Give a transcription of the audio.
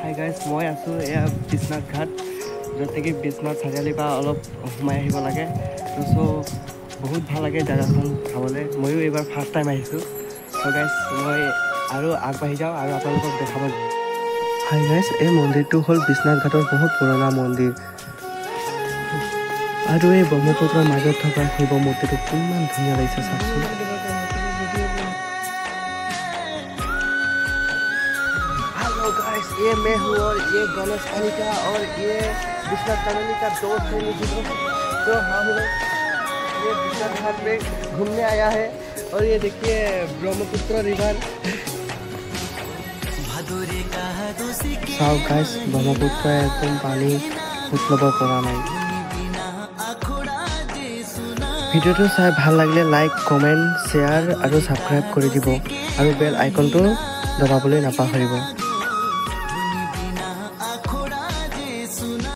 hi guys মই আছোঁ এয়া বিশ্বনাথ ঘাট য'ত নেকি বিশ্বনাথ চাৰিআলিৰ পৰা অলপ সোমাই আহিব লাগে চ' বহুত ভাল লাগে জেগাখন চাবলৈ ময়ো এইবাৰ ফাৰ্ষ্ট টাইম আহিছোঁ চ' গাইজ মই আৰু আগবাঢ়ি যাওঁ আৰু আপোনালোকক দেখাব হাই গাইজ এই মন্দিৰটো হ'ল বিশ্বনাথ ঘাটৰ বহুত পুৰণা মন্দিৰ আৰু এই ব্ৰহ্মপুত্ৰৰ মাজত থকা শিৱ মূৰ্তিটো কিমান ধুনীয়া লাগিছে চাওকচোন गाइस ये मैं हूँ और ये गणेश पालिका और ये विश्वनाथ कॉलोनी का दोस्त है मुझे तो हम लोग ये विश्वनाथ घाट में घूमने आया है और ये देखिए Brahmaputra river south guys Brahmaputra एकदम पानी उठलব পৰা নাই ভিডিওটো চাই ভাল লাগিলে লাইক কমেন্ট শেয়াৰ আৰু সাবস্ক্ৰাইব কৰি দিব আৰু বেল আইকনটো দবাবলৈ নাপাহৰিব